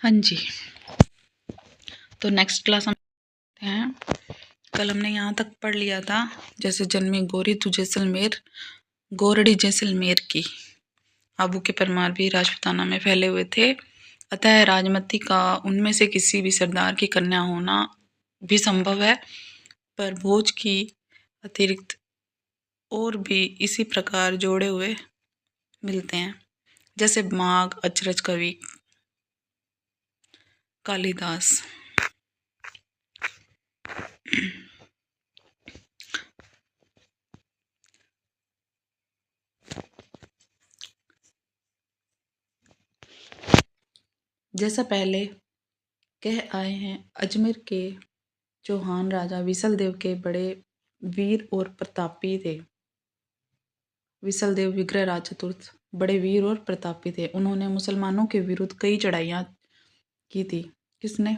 हाँ जी, तो next class हम देखते हैं। कल हमने यहाँ तक पढ़ लिया था, जैसे जन्मी गोरी तू जैसलमेर, गोरड़ी जैसलमेर की। आबू के परमार भी राजपूताना में फैले हुए थे, अतः राजमती का उनमें से किसी भी सरदार की कन्या होना भी संभव है, पर भोज की अतिरिक्त और भी इसी प्रकार जोड़े हुए मिलते हैं, जैसे माघ, अचरज कवि कालिदास। जैसा पहले कह आए हैं, अजमेर के चौहान राजा विसल देव के बड़े वीर और प्रतापी थे। विसल देव विग्रह राज चतुर्थ बड़े वीर और प्रतापी थे। उन्होंने मुसलमानों के विरुद्ध कई चढ़ाइयाँ की थी। किसने?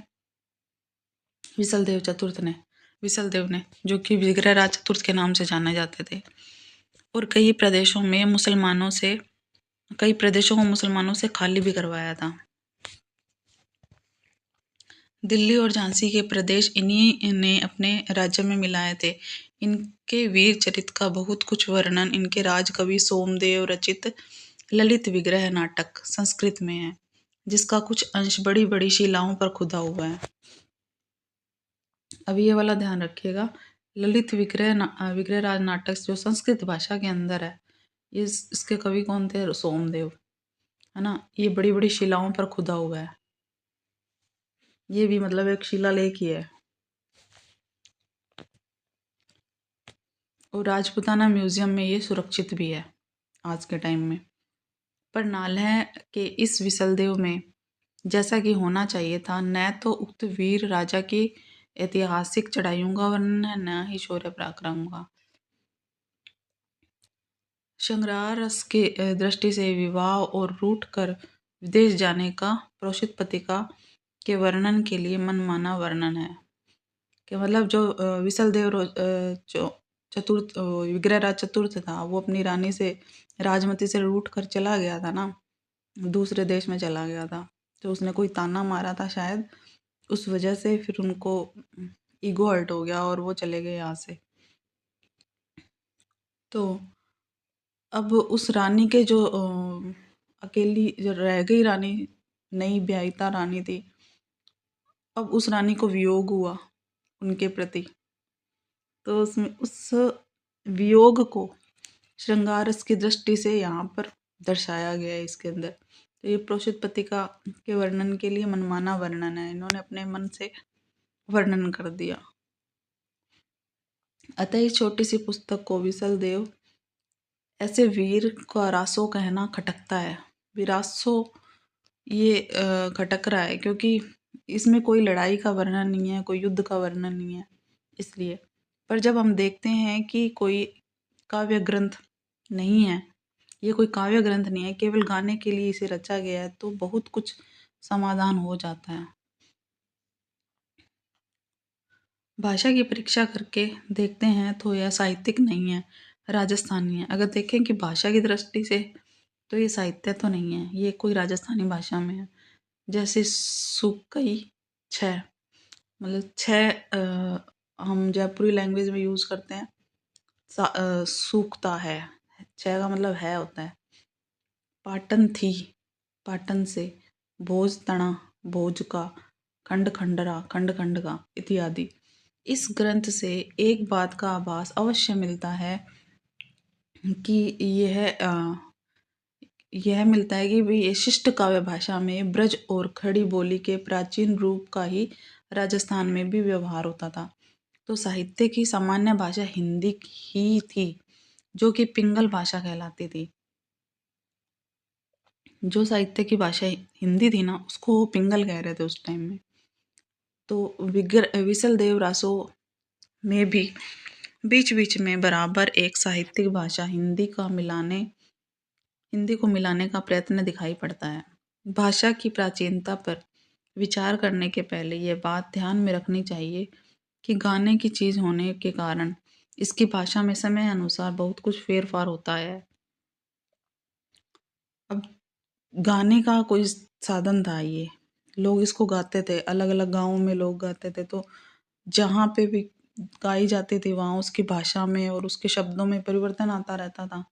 विसल देव चतुर्थ ने। विसल देव ने, जो कि विग्रह राज चतुर्थ के नाम से जाने जाते थे, और कई प्रदेशों को मुसलमानों से खाली भी करवाया था। दिल्ली और झांसी के प्रदेश इन्हीं ने अपने राज्य में मिलाए थे। इनके वीर चरित्र का बहुत कुछ वर्णन इनके राजकवि सोमदेव रचित ललित विग्रह नाटक संस्कृत में है, जिसका कुछ अंश बड़ी बड़ी शिलाओं पर खुदा हुआ है। अब ये वाला ध्यान रखिएगा, ललित विग्रह राज नाटक जो संस्कृत भाषा के अंदर है, ये इसके कवि कौन थे? सोमदेव, है ना। ये बड़ी बड़ी शिलाओं पर खुदा हुआ है। ये भी मतलब एक शिलालेख ही है। और राजपूताना म्यूजियम में ये सुरक्षित भी है आज के टाइम में। पर नालह के इस विसलदेव में जैसा कि होना चाहिए था, न तो उक्त वीर राजा की ऐतिहासिक चढ़ाइयों का वर्णन है, न ही शौर्य पराक्रम का। श्रृंगार रस की दृष्टि से विवाह और रूठ कर विदेश जाने का प्रोषित पतिका के वर्णन के लिए मनमाना वर्णन है। कि मतलब जो विसलदेव चतुर्थ विग्रहराज चतुर्थ था, वो अपनी रानी से राजमती से रूठ कर चला गया था ना, दूसरे देश में चला गया था। तो उसने कोई ताना मारा था शायद, उस वजह से फिर उनको ईगो हर्ट हो गया और वो चले गए यहाँ से। तो अब उस रानी के जो अकेली जो रह गई रानी, नई ब्याहिता रानी थी, अब उस रानी को वियोग हुआ उनके प्रति। तो उसमें उस वियोग को श्रृंगार रस की दृष्टि से यहाँ पर दर्शाया गया है इसके अंदर। तो ये प्रोषित पतिका के वर्णन के लिए मनमाना वर्णन है, इन्होंने अपने मन से वर्णन कर दिया। अतः इस छोटी सी पुस्तक को विसल देव ऐसे वीर का रासो कहना खटकता है। विरासो ये खटक रहा है क्योंकि इसमें कोई लड़ाई का वर्णन नहीं है, कोई युद्ध का वर्णन नहीं है, इसलिए। पर जब हम देखते हैं कि कोई काव्य ग्रंथ नहीं है, ये कोई काव्य ग्रंथ नहीं है, केवल गाने के लिए इसे रचा गया है, तो बहुत कुछ समाधान हो जाता है। भाषा की परीक्षा करके देखते हैं तो यह साहित्यिक नहीं है, राजस्थानी है। अगर देखें कि भाषा की दृष्टि से, तो ये साहित्य तो नहीं है, ये कोई राजस्थानी भाषा में है। जैसे सुकई छः, मतलब छः हम जयपुरी लैंग्वेज में यूज़ करते हैं, सूखता है, छः का मतलब है होता है। पाटन थी, पाटन से, भोज तना, भोज का, खंड खंडरा, खंड खंड का इत्यादि। इस ग्रंथ से एक बात का आभास अवश्य मिलता है कि यह मिलता है कि भाई ये शिष्ट काव्य भाषा में ब्रज और खड़ी बोली के प्राचीन रूप का ही राजस्थान में भी व्यवहार होता था। तो साहित्य की सामान्य भाषा हिंदी ही थी, जो कि पिंगल भाषा कहलाती थी। जो साहित्य की भाषा हिंदी थी ना, उसको वो पिंगल कह रहे थे उस टाइम में। तो विसल देव रासो में भी बीच बीच में बराबर एक साहित्यिक भाषा हिंदी को मिलाने का प्रयत्न दिखाई पड़ता है। भाषा की प्राचीनता पर विचार करने के पहले यह बात ध्यान में रखनी चाहिए कि गाने की चीज होने के कारण इसकी भाषा में समय अनुसार बहुत कुछ फेरफार होता है। अब गाने का कोई साधन था ये, लोग इसको गाते थे, अलग अलग गाँवों में लोग गाते थे। तो जहाँ पे भी गाई जाती थी वहाँ उसकी भाषा में और उसके शब्दों में परिवर्तन आता रहता था।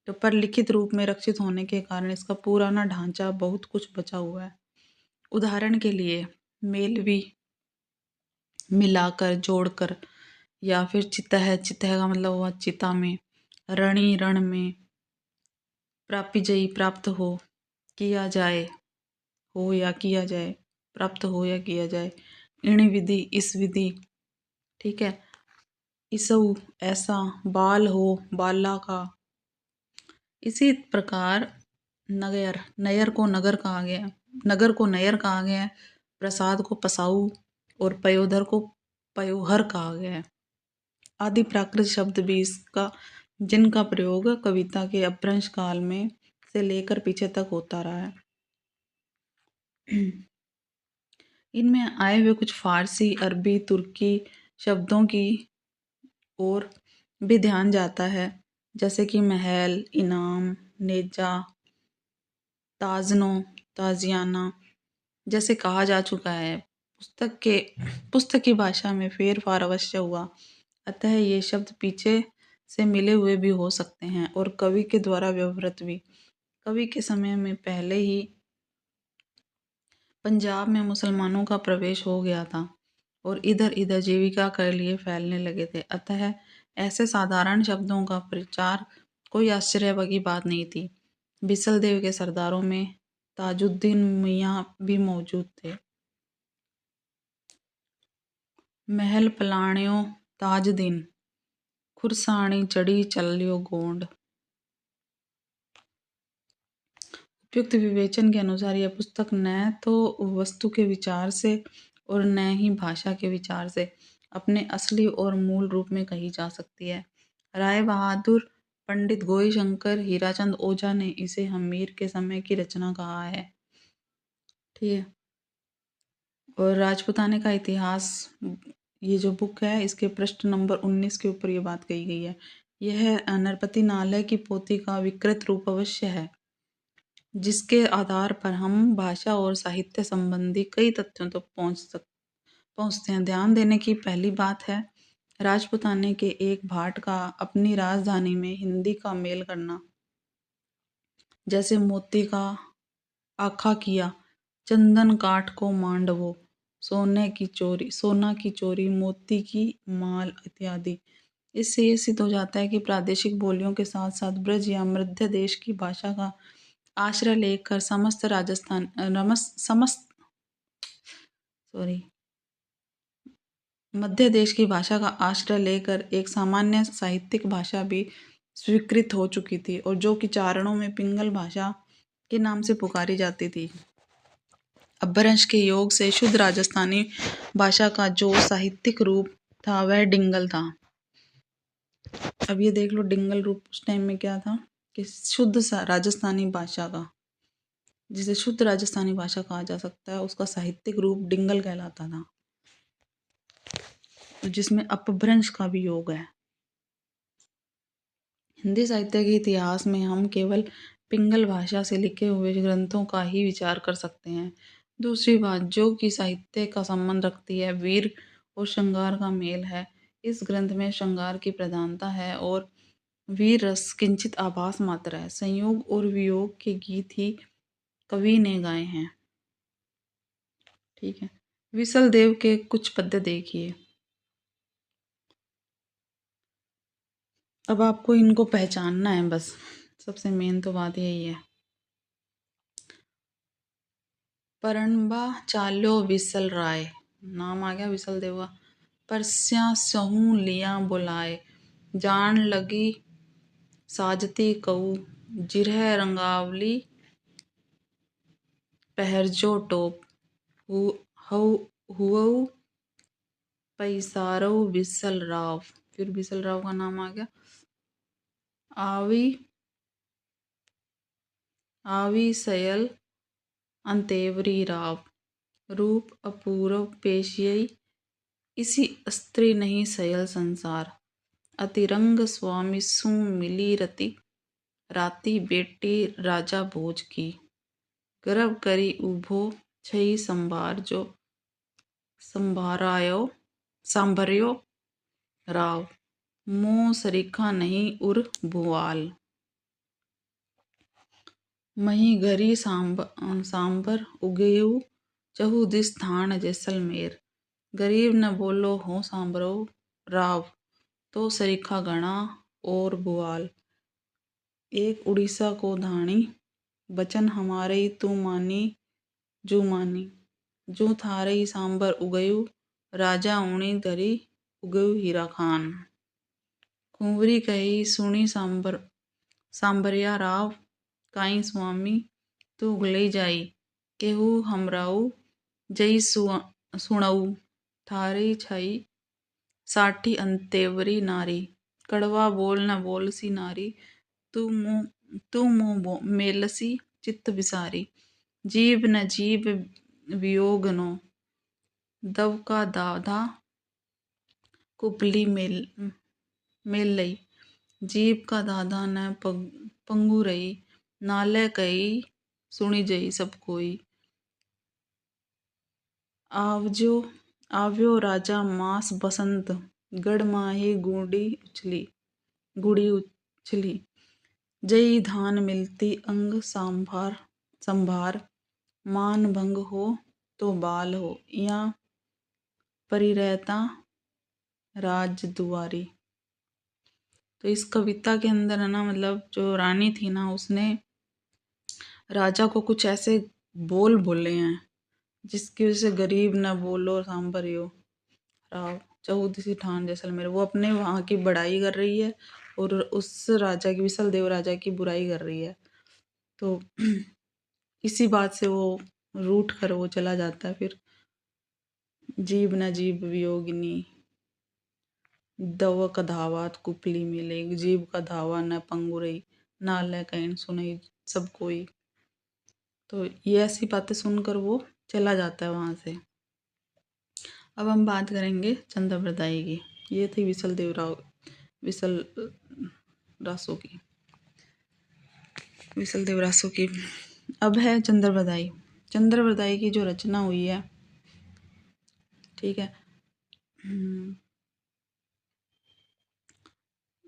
तो पर लिखित रूप में रक्षित होने के कारण इसका पुराना ढांचा बहुत कुछ बचा हुआ है। उदाहरण के लिए मेलवी, मिलाकर, जोड़कर, या फिर चितह, चितह का मतलब हुआ चिता में, रणी, रण में, प्रापिजयी, प्राप्त हो, किया जाए, हो या किया जाए, प्राप्त हो या किया जाए, इण विधि, इस विधि, ठीक है। इसऊ, ऐसा, बाल हो, बाला का। इसी प्रकार नगर, नयर को नगर कहा गया, नगर को नयर कहा गया है, प्रसाद को पसाऊ और पयोधर को पयोहर कहा गया है। आदि प्राकृत शब्द भी इसका, जिनका प्रयोग कविता के अपभ्रंश काल में से लेकर पीछे तक होता रहा है। इनमें आए हुए कुछ फारसी, अरबी, तुर्की शब्दों की ओर भी ध्यान जाता है, जैसे कि महल, इनाम, नेजा, ताजनो, ताजियाना। जैसे कहा जा चुका है, पुस्तक की भाषा में फेरफार अवश्य हुआ, अतः ये शब्द पीछे से मिले हुए भी हो सकते हैं और कवि के द्वारा व्यवहृत भी। कवि के समय में पहले ही पंजाब में मुसलमानों का प्रवेश हो गया था और इधर इधर जीविका के लिए फैलने लगे थे, अतः ऐसे साधारण शब्दों का प्रचार कोई आश्चर्य की बात नहीं थी। बिसल देव के सरदारों में ताजुद्दीन मियाँ भी मौजूद थे। महल पलाण्यो ताज दिन, खुरसानी चढ़ी चलियो गोंड। उपयुक्त विवेचन के अनुसार यह पुस्तक न तो वस्तु के विचार से और न ही भाषा के विचार से अपने असली और मूल रूप में कही जा सकती है। राय बहादुर, पंडित गोई शंकर, हीराचंद ओझा ने इसे हमीर के समय की रचना कहा है। ठीक है। और राजपुताने का इतिहास, ये जो बुक है इसके पृष्ठ नंबर 19 के ऊपर ये बात कही गई है। यह नरपति नालय की पोथी का विकृत रूप अवश्य है, जिसके आधार पर हम भाषा और साहित्य संबंधी कई तथ्यों तक पहुंचते हैं। ध्यान देने की पहली बात है, राजपुताने के एक भाट का अपनी राजधानी में हिंदी का मेल करना, जैसे मोती का आखा किया, चंदन काठ को मांडवो, सोना की चोरी, मोती की माल इत्यादि। इससे ये सिद्ध हो जाता है कि प्रादेशिक बोलियों के साथ साथ ब्रज या मध्य देश की भाषा का आश्रय लेकर मध्य देश की भाषा का आश्रय लेकर एक सामान्य साहित्यिक भाषा भी स्वीकृत हो चुकी थी और जो कि चारणों में पिंगल भाषा के नाम से पुकारी जाती थी। अपभ्रंश के योग से शुद्ध राजस्थानी भाषा का जो साहित्यिक रूप था वह डिंगल था। अब ये देख लो, डिंगल रूप उस टाइम में क्या था कि शुद्ध राजस्थानी भाषा का, जिसे शुद्ध राजस्थानी भाषा कहा जा सकता है, उसका साहित्यिक रूप डिंगल कहलाता था, जिसमें अपभ्रंश का भी योग है। हिंदी साहित्य के इतिहास में हम केवल पिंगल भाषा से लिखे हुए ग्रंथों का ही विचार कर सकते हैं। दूसरी बात जो कि साहित्य का संबंध रखती है, वीर और श्रृंगार का मेल है। इस ग्रंथ में श्रृंगार की प्रधानता है और वीर रस किंचित आभास मात्र है। संयोग और वियोग के गीत ही कवि ने गाए हैं। ठीक है। विसल देव के कुछ पद्य देखिए। अब आपको इनको पहचानना है, बस सबसे मेन तो बात यही है। परनबा चाल्यो विसल राय, नाम आ गया विसल देव का। परस्या सहू लिया बुलाए, जान लगी साजती कऊ, जिरह रंगावली पहरजो टोप, हुऊ पैसारो विसल राव। फिर विसल राव का नाम आ गया। आवी सयल अंतेवरी राव, रूप अपूर्व पेशियई, इसी स्त्री नहीं सयल संसार, अतिरंग स्वामी सु मिली रति, राती बेटी राजा भोज की, गर्भ करी उभो छई सांभर्यो राव। मुँह सरीखा नहीं उर भुआल। मही घरी सांबर उगेऊ चहु दिस थान जैसलमेर। गरीब न बोलो हो सांभरो राव तो सरीखा गणा और भुआल। एक उड़ीसा को धाणी बचन हमारे तू मानी जू मानी। जू थारई सांबर उगयू राजा ऊणी धरी उगयू हीरा खान। कुंवरी कही सुनी सांबरिया राव काई स्वामी तू उगलई जाई। केहू हमराऊ जई सुणऊ थारी छई साठी अंतेवरी नारी। कड़वा बोल न बोलसी नारी तू मुँह मेलसी चित्त बिसारी। जीव न जीव वियोग नो दव का दाधा कुपली मेल लई। जीव का दाधा न पंगु रही नाले कही सुनी जई सब कोई। आव्यो राजा मास बसंत गढ़ माही गुड़ी उछली। जई धान मिलती अंग संभार मान भंग हो तो बाल हो। या परी रहता राज दुआरी। तो इस कविता के अंदर है ना, मतलब जो रानी थी ना, उसने राजा को कुछ ऐसे बोल बोले हैं जिसकी वजह से गरीब न बोलो सांभरियो राव चौदसी ठान जैसलमेर। वो अपने वहाँ की बड़ाई कर रही है और उस राजा की, विसल देव राजा की बुराई कर रही है। तो इसी बात से वो रूठ कर वो चला जाता है। फिर जीव न जीव वियोगिनी दव का धावात कुपली मिले। जीव का धावा न पंगुरई नाले कहीं सुनई सब कोई। तो ये ऐसी बातें सुनकर वो चला जाता है वहाँ से। अब हम बात करेंगे चंद्रवरदाई की। ये थी विसल देवरासो की। अब है चंद्रवरदाई। चंद्रवरदाई की जो रचना हुई है, ठीक है,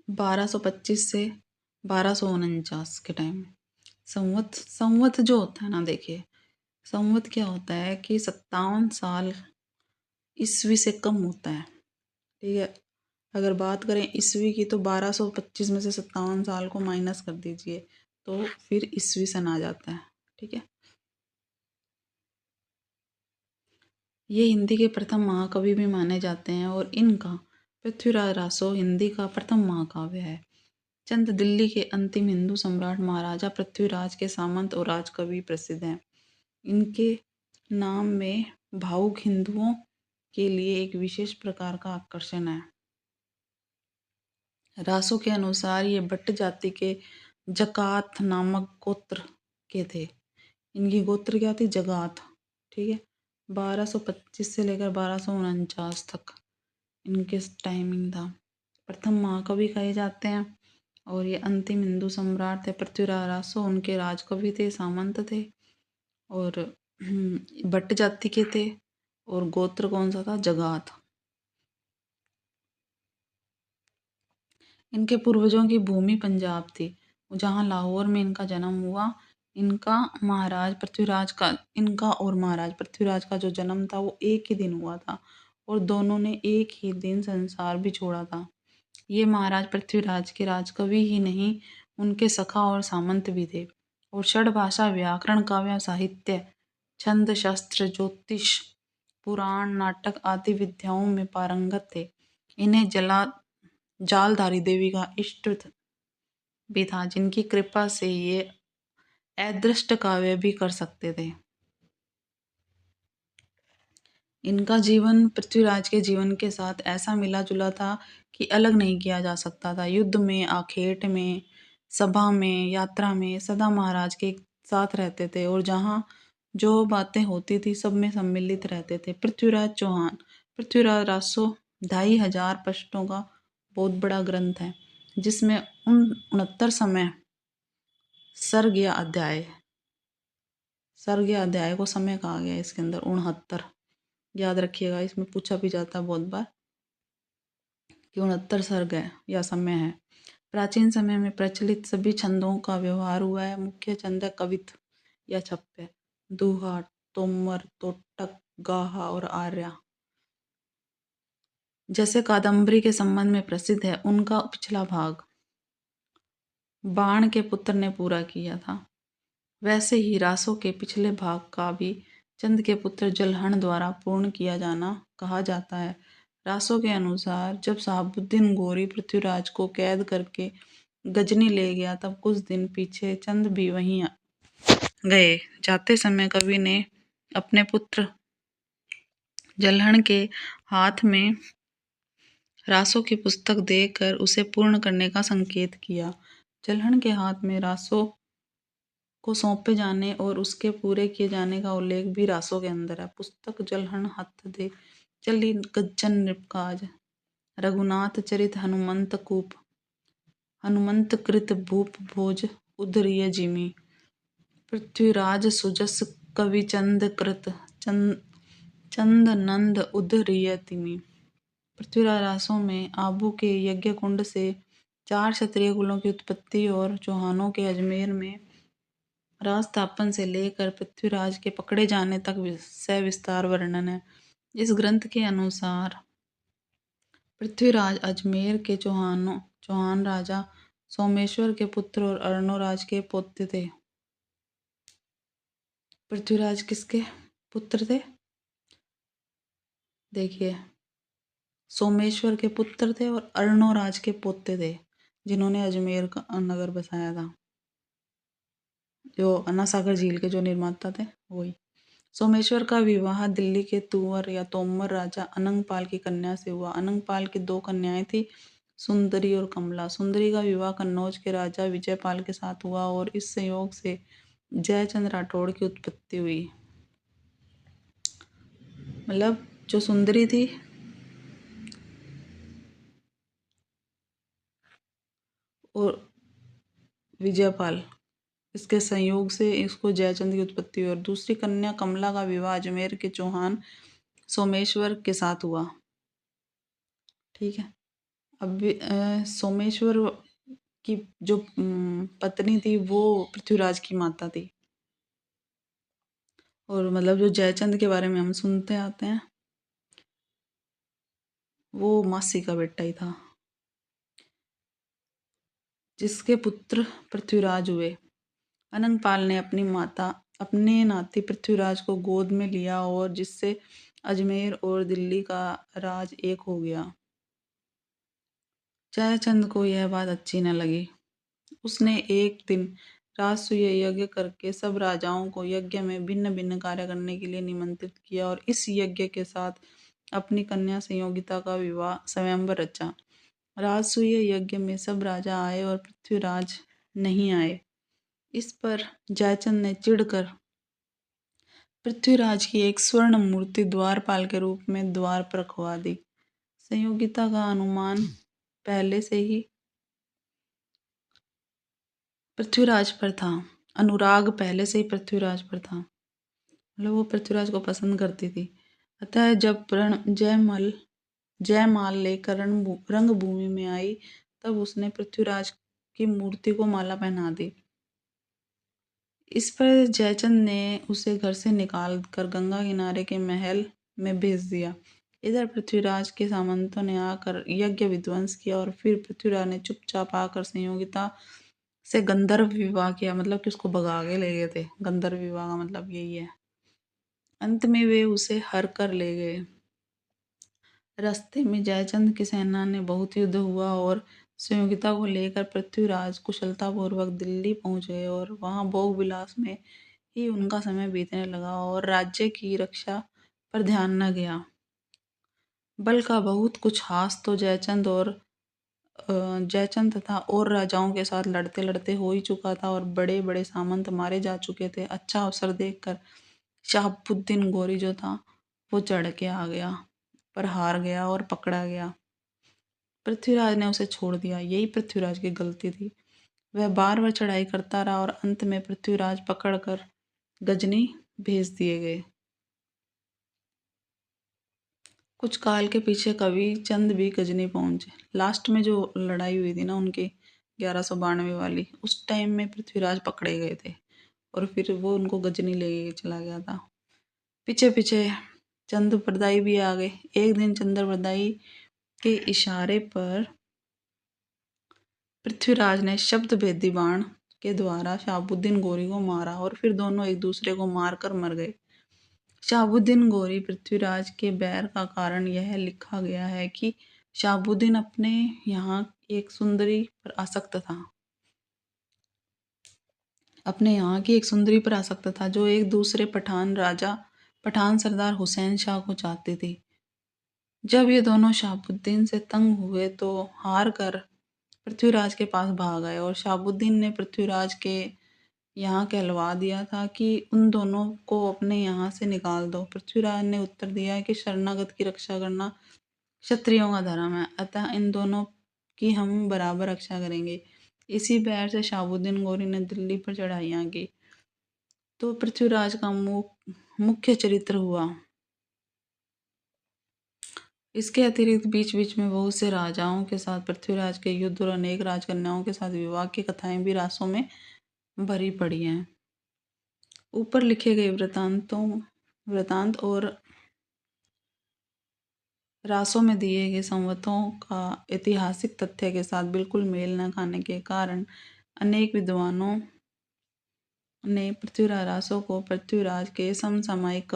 1225 से 1249 के टाइम में। संवत जो होता है ना, देखिए संवत क्या होता है कि 57 साल ईस्वी से कम होता है। ठीक है, अगर बात करें ईस्वी की तो 1225 में से 57 साल को माइनस कर दीजिए तो फिर ईस्वी सन आ जाता है। ठीक है, ये हिंदी के प्रथम महाकवि भी माने जाते हैं और इनका पृथ्वीराज रासो हिंदी का प्रथम महाकाव्य है। चंद दिल्ली के अंतिम हिंदू सम्राट महाराजा पृथ्वीराज के सामंत और राजकवि प्रसिद्ध हैं। इनके नाम में भावुक हिंदुओं के लिए एक विशेष प्रकार का आकर्षण है। रासो के अनुसार ये भट्ट जाति के जकात नामक गोत्र के थे। इनकी गोत्र क्या थी? जगात। ठीक है, 1225 से लेकर 1249 तक इनके टाइमिंग था। प्रथम महाकवि कहे जाते हैं और ये अंतिम हिंदू सम्राट थे। पृथ्वीराज रासो उनके राजकवि थे, सामंत थे और भट्ट जाति के थे। और गोत्र कौन सा था? जगात। इनके पूर्वजों की भूमि पंजाब थी, जहाँ लाहौर में इनका जन्म हुआ। इनका और महाराज पृथ्वीराज का जो जन्म था वो एक ही दिन हुआ था और दोनों ने एक ही दिन संसार भी छोड़ा था। ये महाराज पृथ्वीराज के राजकवि ही नहीं, उनके सखा और सामंत भी थे और षड भाषा, व्याकरण, काव्य, साहित्य, छंद, शास्त्र, ज्योतिष, पुराण, नाटक आदि विद्याओं में पारंगत थे। इन्हें जालधारी देवी का इष्ट भी था, जिनकी कृपा से ये अदृष्ट काव्य भी कर सकते थे। इनका जीवन पृथ्वीराज के जीवन के साथ ऐसा मिला जुला था कि अलग नहीं किया जा सकता था। युद्ध में, आखेट में, सभा में, यात्रा में सदा महाराज के साथ रहते थे और जहाँ जो बातें होती थी सब में सम्मिलित रहते थे। पृथ्वीराज रासो 2500 पृष्ठों का बहुत बड़ा ग्रंथ है, जिसमें 69 समय सर्ग या अध्याय सर्ग या अध्याय को समय कहा गया है इसके अंदर 69। याद रखिएगा, इसमें पूछा भी जाता है बहुत बार कि 69 सर्ग है या समय है। प्राचीन समय में प्रचलित सभी छंदों का व्यवहार हुआ है। मुख्य छंद है कवित या छप्पे, दोहा, तोमर, तोटक, गाहा और आर्या। जैसे कादम्बरी के संबंध में प्रसिद्ध है, उनका पिछला भाग बाण के पुत्र ने पूरा किया था। वैसे ही रासों के पिछले भाग का भी चंद के पुत्र जलहण द्वारा पूर्ण किया जाना कहा जाता है। रासों के अनुसार जब शहाबुद्दीन गोरी पृथ्वीराज को कैद करके गजनी ले गया, तब कुछ दिन पीछे चंद भी वहीं गए। जाते समय कवि ने अपने पुत्र जलहण के हाथ में रासों की पुस्तक देकर उसे पूर्ण करने का संकेत किया। जलहण के हाथ में रासों को सौंपे जाने और उसके पूरे किए जाने का उल्लेख भी रासों के अंदर है। पुस्तक जलहण हथ दे चली गज्जन नृपकाज, रघुनाथ चरित हनुमंत कूप, हनुमंत कृत भूप भोज उदरिय जिमी, पृथ्वीराज सुजस कवि चंद कृत चंद नंद उदरिय तिमी। पृथ्वीराज रासों में आबू के यज्ञ कुंड से 4 क्षत्रिय कुलों की उत्पत्ति और चौहानों के अजमेर में राज स्थापन से लेकर पृथ्वीराज के पकड़े जाने तक सविस्तार वर्णन है। इस ग्रंथ के अनुसार पृथ्वीराज अजमेर के चौहान राजा सोमेश्वर के पुत्र और अर्णोराज के पौत्र थे। पृथ्वीराज किसके पुत्र थे? देखिए, सोमेश्वर के पुत्र थे और अर्णोराज के पोते थे, जिन्होंने अजमेर का नगर बसाया था। जो अन्ना सागर झील के जो निर्माता थे वही। सोमेश्वर का विवाह दिल्ली के तुवर या तोमर राजा अनंगपाल की कन्या से हुआ। अनंगपाल की 2 कन्याएं थी, सुंदरी और कमला। सुंदरी का विवाह कन्नौज के राजा विजयपाल के साथ हुआ और इस संयोग से जयचंद राठौड़ की उत्पत्ति हुई। मतलब जो सुंदरी थी और विजयपाल, इसके संयोग से इसको जयचंद की उत्पत्ति हुई और दूसरी कन्या कमला का विवाह अजमेर के चौहान सोमेश्वर के साथ हुआ। ठीक है। अब सोमेश्वर की जो पत्नी थी वो पृथ्वीराज की माता थी। और मतलब जो जयचंद के बारे में हम सुनते आते हैं, वो मासी का बेटा ही था, जिसके पुत्र पृथ्वीराज हुए। अनंगपाल ने अपने नाती पृथ्वीराज को गोद में लिया और जिससे अजमेर और दिल्ली का राज एक हो गया। जयचंद को यह बात अच्छी न लगी। उसने एक दिन राजसूय यज्ञ करके सब राजाओं को यज्ञ में भिन्न भिन्न कार्य करने के लिए निमंत्रित किया और इस यज्ञ के साथ अपनी कन्या संयोगिता का विवाह स्वयंवर रचा। राजसूय यज्ञ में सब राजा आए और पृथ्वीराज नहीं आए। इस पर जयचंद ने चिढ़कर पृथ्वीराज की एक स्वर्ण मूर्ति द्वारपाल के रूप में द्वार पर रखवा दी। संयोगिता का अनुमान पहले से ही पृथ्वीराज पर था। अनुराग पहले से ही पृथ्वीराज पर था, मतलब वो पृथ्वीराज को पसंद करती थी। अतः जब जयमाल लेकर रंगभूमि में आई, तब उसने पृथ्वीराज की मूर्ति को माला पहना दी। इस पर जयचंद ने उसे घर से निकाल कर गंगा किनारे के महल में भेज दिया। इधर पृथ्वीराज के सामंतों ने आकर यज्ञ विध्वंस किया और फिर पृथ्वीराज ने चुपचाप आकर संयोगिता से गंधर्व विवाह किया, मतलब कि उसको भगा के ले गए थे। गंधर्व विवाह का मतलब यही है। अंत में वे उसे हर कर ले गए। रास्ते में जयचंद की सेना ने बहुत युद्ध हुआ और संयोगिता को लेकर पृथ्वीराज कुशलतापूर्वक दिल्ली पहुंच गए और वहां भोग विलास में ही उनका समय बीतने लगा और राज्य की रक्षा पर ध्यान न गया। बल का बहुत कुछ हास तो जयचंद तथा और राजाओं के साथ लड़ते लड़ते हो ही चुका था और बड़े बड़े सामंत मारे जा चुके थे। अच्छा अवसर देखकर शहाबुद्दीन गोरी जो था वो चढ़ के आ गया, पर हार गया और पकड़ा गया। पृथ्वीराज ने उसे छोड़ दिया। यही पृथ्वीराज की गलती थी। वह बार बार चढ़ाई करता रहा और अंत में पृथ्वीराज पकड़ कर गजनी भेज दिए गए। कुछ काल के पीछे कवि चंद भी गजनी पहुंचे। लास्ट में जो लड़ाई हुई थी ना उनकी 1192 वाली, उस टाइम में पृथ्वीराज पकड़े गए थे और फिर वो उनको गजनी ले चला गया था। पीछे पीछे चंद्रप्रदायी भी आ गए। एक दिन चंद्रप्रदायी के इशारे पर पृथ्वीराज ने शब्द भेदी बाण के द्वारा शहाबुद्दीन गोरी को मारा और फिर दोनों एक दूसरे को मारकर मर गए। शहाबुद्दीन गोरी पृथ्वीराज के बैर का कारण यह लिखा गया है कि शहाबुद्दीन अपने यहाँ एक सुंदरी पर आसक्त था। अपने यहाँ की एक सुंदरी पर आसक्त था जो एक दूसरे पठान सरदार हुसैन शाह को चाहती थी। जब ये दोनों शहाबुद्दीन से तंग हुए तो हार कर पृथ्वीराज के पास भाग आए और शहाबुद्दीन ने पृथ्वीराज के यहाँ कहलवा दिया था कि उन दोनों को अपने यहाँ से निकाल दो। पृथ्वीराज ने उत्तर दिया कि शरणागत की रक्षा करना क्षत्रियों का धर्म है, अतः इन दोनों की हम बराबर रक्षा करेंगे। इसी बैर से शहाबुद्दीन गोरी ने दिल्ली पर चढ़ाइयाँ की। तो पृथ्वीराज का मुख्य चरित्र हुआ। इसके अतिरिक्त बीच बीच में बहुत से राजाओं के साथ पृथ्वीराज के युद्ध और अनेक राजकन्याओं के साथ विवाह की कथाएं भी रासों में भरी पड़ी हैं। ऊपर लिखे गए वृतांत और रासों में दिए गए संवतों का ऐतिहासिक तथ्य के साथ बिल्कुल मेल न खाने के कारण अनेक विद्वानों ने पृथ्वीराज रासों को पृथ्वीराज के समसामयिक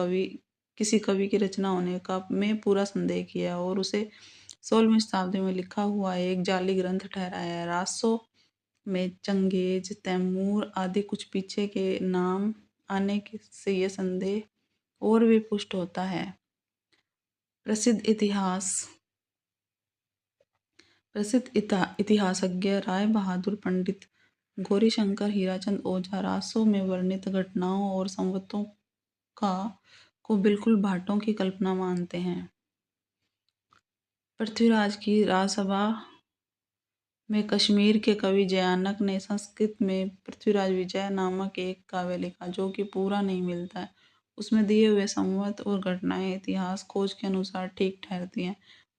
किसी कवि की रचना होने का में पूरा संदेह किया और उसे 16वीं शताब्दी में लिखा हुआ एक जाली ग्रंथ ठहराया है। रासों में चंगेज, तैमूर आदि कुछ पीछे के नाम आने से यह संदेह और भी पुष्ट होता है। प्रसिद्ध इतिहासज्ञ राय बहादुर पंडित गौरीशंकर हीराचंद ओझा रासों में वर्णित घटनाओं और संवतों को बिल्कुल भाटों की कल्पना मानते हैं। पृथ्वीराज की राजसभा में कश्मीर के कवि जयानक ने संस्कृत में पृथ्वीराज विजय नामक एक काव्य लिखा जो कि पूरा नहीं मिलता है। उसमें दिए हुए संवत और घटनाएं इतिहास खोज के अनुसार ठीक ठहरती हैं।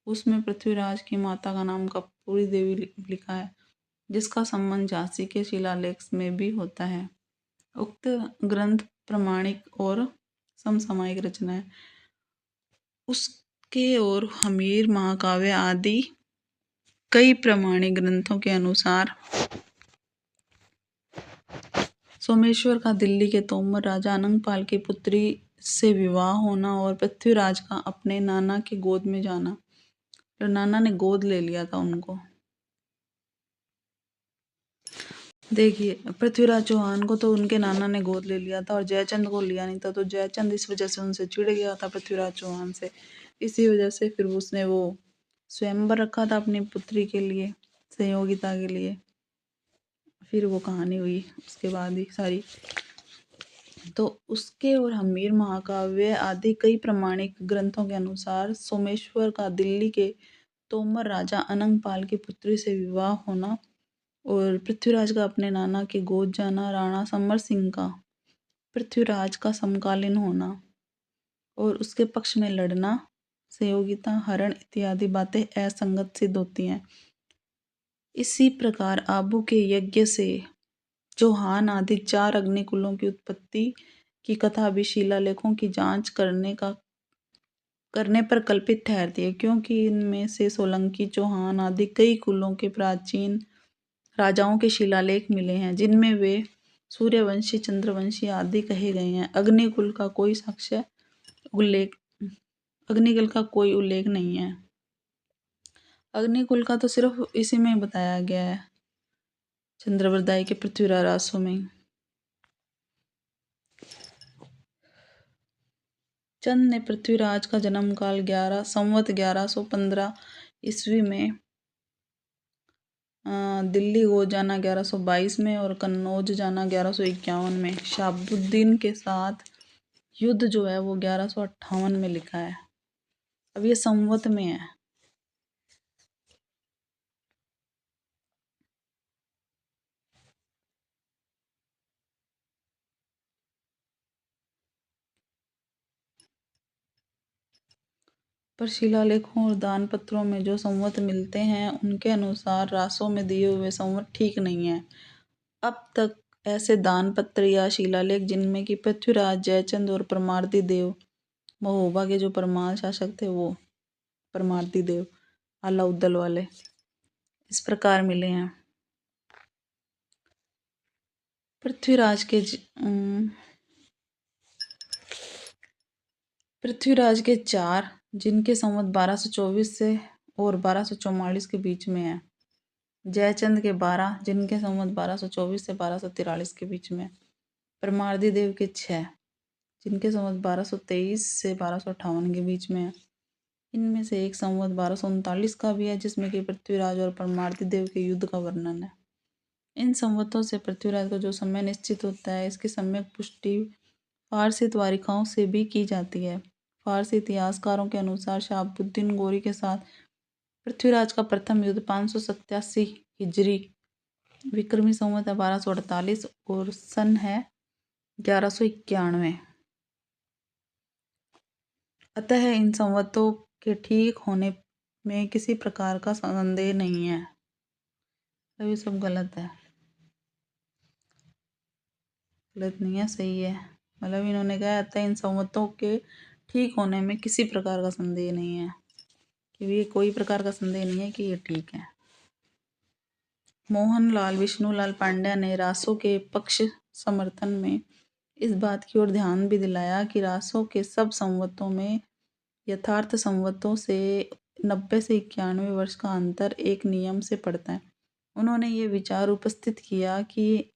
उसमें पृथ्वीराज की माता का नाम कपूरी देवी लिखा है जिसका संबंध झांसी के शिलालेख में भी होता है। उक्त ग्रंथ प्रामाणिक और समसामयिक रचना है। उसके और हमीर महाकाव्य आदि कई प्रामाणिक ग्रंथों के अनुसार सोमेश्वर का दिल्ली के तोमर राजा अनंगपाल की पुत्री से विवाह होना और पृथ्वीराज का अपने नाना के गोद में जाना। तो नाना ने गोद ले लिया था उनको। देखिए पृथ्वीराज चौहान को तो उनके नाना ने गोद ले लिया था और जयचंद को लिया नहीं था। तो जयचंद इस वजह से उनसे चिढ़ गया था पृथ्वीराज चौहान से। इसी वजह से फिर उसने वो स्वयंवर रखा था अपनी पुत्री के लिए, संयोगिता के लिए। फिर वो कहानी हुई उसके बाद ही सारी। तो उसके और हमीर महाकाव्य आदि कई प्रामाणिक ग्रंथों के अनुसार सोमेश्वर का दिल्ली के तोमर राजा अनंगपाल की पुत्री से विवाह होना और पृथ्वीराज का अपने नाना के गोद जाना, राणा समर सिंह का पृथ्वीराज का समकालीन होना और उसके पक्ष में लड़ना, संयोगिता, हरण इत्यादि बातें असंगत सिद्ध होती हैं। इसी प्रकार आबू के यज्ञ से चौहान आदि 4 अग्निकुलों की उत्पत्ति की कथा भी शिलालेखों की जांच करने पर कल्पित ठहरती है क्योंकि इनमें से सोलंकी, चौहान आदि कई कुलों के प्राचीन राजाओं के शिलालेख मिले हैं जिनमें वे सूर्यवंशी, चंद्रवंशी आदि कहे गए हैं। अग्निकुल का कोई उल्लेख नहीं है। अग्निकुल का तो सिर्फ इसी में बताया गया है, चंद्रप्रदायी के पृथ्वीराज रासों में। चंद ने पृथ्वीराज का जन्मकाल 1115 ईस्वी में दिल्ली गोद जाना 1122 में और कन्नौज जाना 1151 में, शहाबुद्दीन के साथ युद्ध जो है वो 1158 में लिखा है। अब ये संवत में है। पर शिलालेखों और दान पत्रों में जो संवत मिलते हैं उनके अनुसार रासों में दिए हुए संवत ठीक नहीं है। अब तक ऐसे दान पत्र या शिलालेख जिनमें कि पृथ्वीराज, जयचंद और परमार्दी देव, महोबा के जो परमार शासक थे वो परमार्दी देव अलाउद्दल वाले, इस प्रकार मिले हैं। पृथ्वीराज के 4 जिनके संवत 1224 से और 1244 के बीच में है। जयचंद के 12 जिनके संवत 1224 से 1243 के बीच में। परमार्दी देव के 6 जिनके संवत 1223 से 1258 के बीच में है। इनमें से एक संवत 1239 का भी है जिसमें कि पृथ्वीराज और परमार्दी देव के युद्ध का वर्णन है। इन संवतों से पृथ्वीराज का जो समय निश्चित होता है इसकी सम्यक पुष्टि फारसी तारिखाओं से भी की जाती है। फारसी इतिहासकारों के अनुसार शहाबुद्दीन गोरी के साथ पृथ्वीराज का प्रथम युद्ध 587 हिजरी विक्रमी संवत है 1248 और सन है 1191। अतः इन संवतों के ठीक होने में किसी प्रकार का संदेह नहीं है। ये सब गलत है, गलत नहीं है, सही है। मतलब इन्होंने कहा अतः इन संवतों के ठीक होने में किसी प्रकार का संदेह नहीं है, कि ये कोई प्रकार का संदेह नहीं है कि ये ठीक है। मोहनलाल विष्णुलाल पांड्या ने रासों के पक्ष समर्थन में इस बात की ओर ध्यान भी दिलाया कि रासों के सब संवतों में यथार्थ संवतों से 90 से 91 वर्ष का अंतर एक नियम से पड़ता है। उन्होंने ये विचार उपस्थित किया कि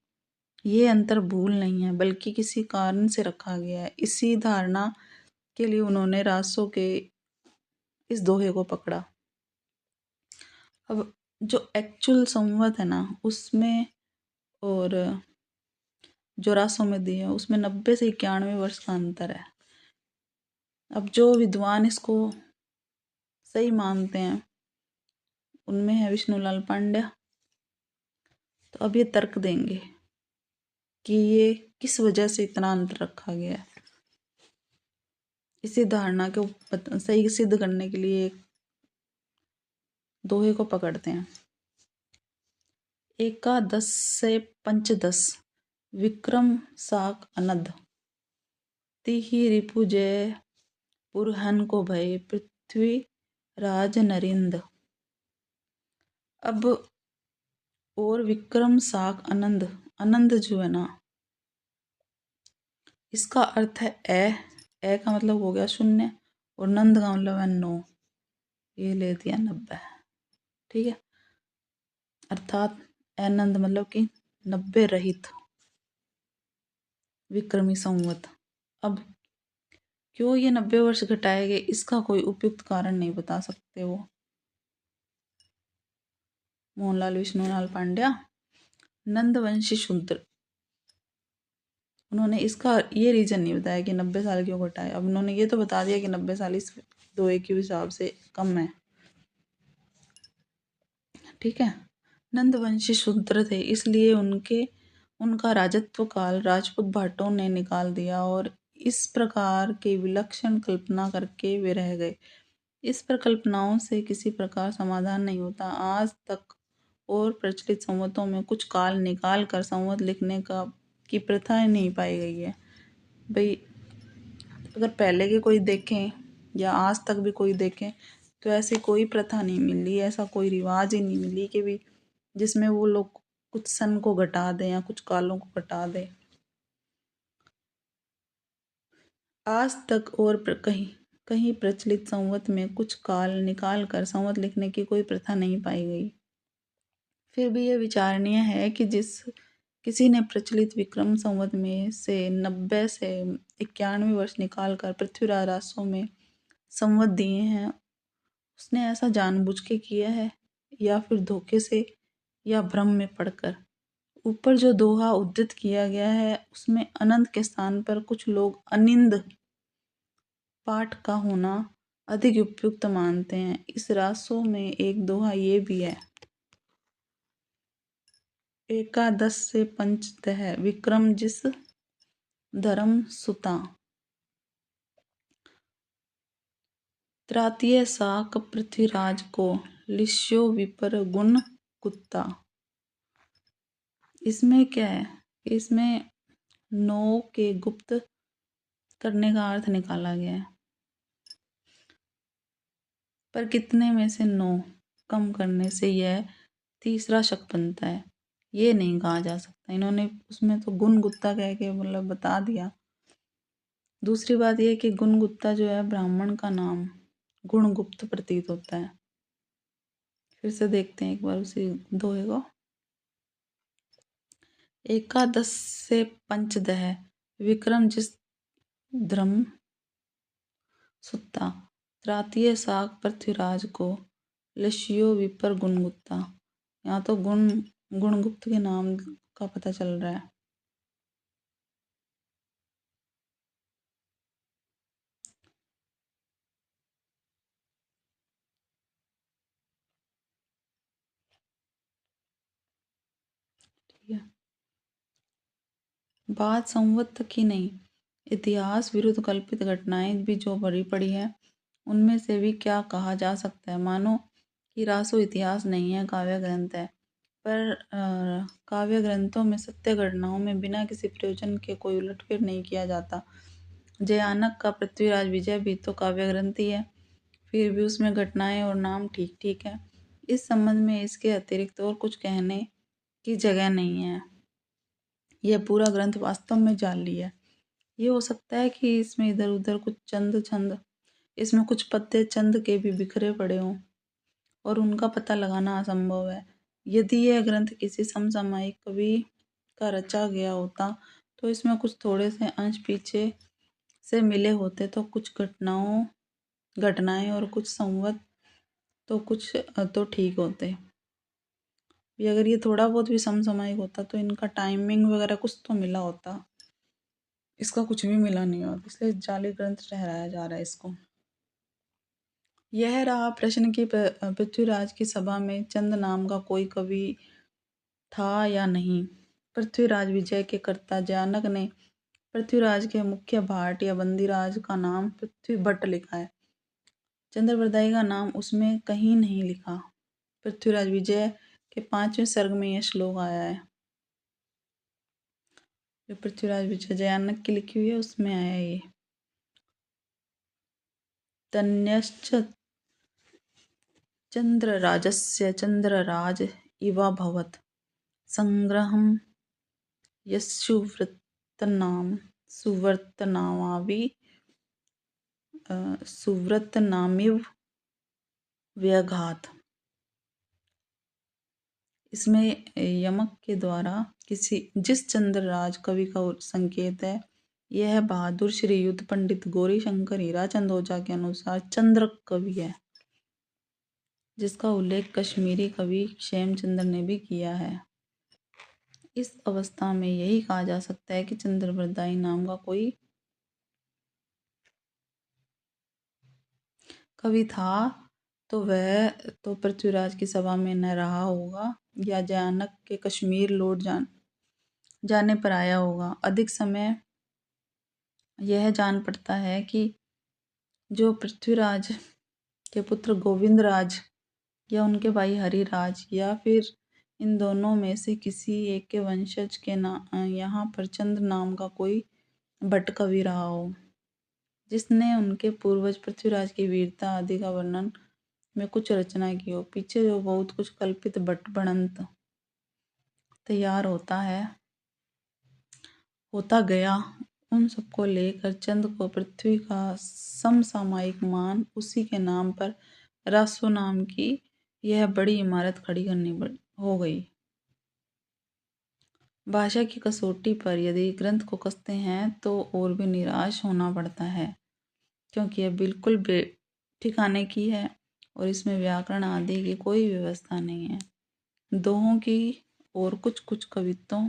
ये अंतर भूल नहीं है बल्कि किसी कारण से रखा गया है। इसी धारणा के लिए उन्होंने रासों के इस दोहे को पकड़ा। अब जो एक्चुअल संवत है ना उसमें और जो रासों में दिए है उसमें 90 से 91 वर्ष का अंतर है। अब जो विद्वान इसको सही मानते हैं उनमें है विष्णुलाल पांड्या। तो अब ये तर्क देंगे कि ये किस वजह से इतना अंतर रखा गया है। इसी धारणा को सही सिद्ध करने के लिए एक दोहे को पकड़ते हैं। एकादश से पंचदश विक्रम साक अनद तिहि रिपु जय पुरहन को भय पृथ्वी राज नरिंद। अब और विक्रम साक आनंद, आनंद जो है ना इसका अर्थ है ए का मतलब हो गया 0 और नंद का मतलब है 9, ये ले दिया 90। ठीक है, अर्थात आनंद मतलब कि 90 रहित विक्रमी संवत। अब क्यों ये 90 वर्ष घटाए गए इसका कोई उपयुक्त कारण नहीं बता सकते वो मोहनलाल विष्णुलाल पांड्या। नंदवंशी शूद्र, उन्होंने इसका ये रीज़न नहीं बताया कि 90 साल क्यों घटाए। अब उन्होंने ये तो बता दिया कि 90 साल इस दोहे के हिसाब से कम है। ठीक है, नंदवंशी शूद्र थे इसलिए उनका राजत्व काल राजपूत भाटों ने निकाल दिया और इस प्रकार के विलक्षण कल्पना करके वे रह गए। इस पर कल्पनाओं से किसी प्रकार समाधान नहीं होता। आज तक और प्रचलित संवतों में कुछ काल निकाल कर संवत लिखने की प्रथा नहीं पाई गई है। भाई अगर पहले के कोई देखें या आज तक भी कोई देखें तो ऐसी कोई प्रथा नहीं मिली, ऐसा कोई रिवाज ही नहीं मिली कि भी जिसमें वो लोग कुछ सन को घटा दें या कुछ कालों को घटा दें। आज तक और कहीं कहीं प्रचलित संवत में कुछ काल निकाल कर संवत लिखने की कोई प्रथा नहीं पाई गई। फिर भी यह विचारणीय है कि किसी ने प्रचलित विक्रम संवत में से 90 से 91 वर्ष निकालकर पृथ्वीराज रासों में संवत दिए हैं, उसने ऐसा जानबूझ के किया है या फिर धोखे से या भ्रम में पड़कर। ऊपर जो दोहा उद्धृत किया गया है उसमें अनंत के स्थान पर कुछ लोग अनिंद पाठ का होना अधिक उपयुक्त मानते हैं। इस रासों में एक दोहा ये भी है, एकादश से पंचदश विक्रम जिस धर्म सुता त्रातीय शाक पृथ्वीराज को लिस्यो विपर गुण कुत्ता। इसमें क्या है, इसमें 9 के गुप्त करने का अर्थ निकाला गया है, पर कितने में से 9 कम करने से यह तीसरा शक बनता है, ये नहीं कहा जा सकता। इन्होंने उसमें तो गुण गुत्ता कह के मतलब बता दिया। दूसरी बात यह कि गुणगुप्ता जो है ब्राह्मण का नाम गुणगुप्त प्रतीत होता है। फिर से देखते हैं एक बार उसी दोहे को। एकादश से पंचदह विक्रम जिस धर्म सुत्ता। त्रातीय शाक पृथ्वीराज को लस्यो विपर गुणगुप्ता। यहाँ तो गुणगुप्त के नाम का पता चल रहा है। ठीक है, बात संवत की नहीं, इतिहास विरुद्ध कल्पित घटनाएं भी जो भरी पड़ी है उनमें से भी क्या कहा जा सकता है। मानो कि रासो इतिहास नहीं है, काव्य ग्रंथ है, पर काव्य ग्रंथों में सत्य घटनाओं में बिना किसी प्रयोजन के कोई उलटफेर नहीं किया जाता। जयानक का पृथ्वीराज विजय भी तो काव्य ग्रंथ ही है, फिर भी उसमें घटनाएं और नाम ठीक ठीक है। इस संबंध में इसके अतिरिक्त और कुछ कहने की जगह नहीं है। यह पूरा ग्रंथ वास्तव में जाली है। ये हो सकता है कि इसमें इधर उधर कुछ चंद छंद, इसमें कुछ पत्ते चंद के भी बिखरे पड़े हों और उनका पता लगाना असंभव है। यदि यह ग्रंथ किसी समसामयिक कवि का रचा गया होता तो इसमें कुछ थोड़े से अंश पीछे से मिले होते, तो कुछ घटनाएं और कुछ संवत तो कुछ तो ठीक होते। अगर ये थोड़ा बहुत भी समसामयिक होता तो इनका टाइमिंग वगैरह कुछ तो मिला होता, इसका कुछ भी मिला नहीं होता, इसलिए जाली ग्रंथ ठहराया जा रहा है इसको। यह रहा प्रश्न कि पृथ्वीराज की सभा में चंद नाम का कोई कवि था या नहीं। पृथ्वीराज विजय के कर्ता जयानक ने पृथ्वीराज के मुख्य भाट या बंदीराज का नाम पृथ्वी भट्ट लिखा है, चंद्रप्रदायी का नाम उसमें कहीं नहीं लिखा। पृथ्वीराज विजय के 5वें सर्ग में यह श्लोक आया है, जो पृथ्वीराज विजय जयानक की लिखी हुई है उसमें आया है ये। तन्यश्च चंद्रराजस्य चंद्रराज इवाभवत् संग्रहं यस्सुवृत्तनाम सुव्रतनामिव व्यघात। इसमें यमक के द्वारा जिस चंद्रराज कवि का संकेत है, यह बहादुर श्री युद्ध पंडित गौरी शंकर हीराचंद ओझा के अनुसार चंद्र कवि है, जिसका उल्लेख कश्मीरी कवि क्षेमचंद्र ने भी किया है। इस अवस्था में यही कहा जा सकता है कि चंद्रप्रदायी नाम का कोई कवि था, तो वह तो पृथ्वीराज की सभा में न रहा होगा या जयानक के कश्मीर लौट जाने पर आया होगा। अधिक समय यह जान पड़ता है कि जो पृथ्वीराज के पुत्र गोविंदराज या उनके भाई हरिराज या फिर इन दोनों में से किसी एक के वंशज के यहाँ पर चंद्र नाम का कोई भट्ट कवि रहा हो, जिसने उनके पूर्वज पृथ्वीराज की वीरता आदि का वर्णन में कुछ रचना की हो। पीछे जो बहुत कुछ कल्पित भट्ट बनंत तैयार होता गया, उन सबको लेकर चंद को पृथ्वी का समसामयिक मान उसी के नाम पर रासो नाम की यह बड़ी इमारत खड़ी करनी हो गई। भाषा की कसौटी पर यदि ग्रंथ को कसते हैं तो और भी निराश होना पड़ता है, क्योंकि यह बिल्कुल ठिकाने की है और इसमें व्याकरण आदि की कोई व्यवस्था नहीं है। दोहों की और कुछ कुछ कवित्वों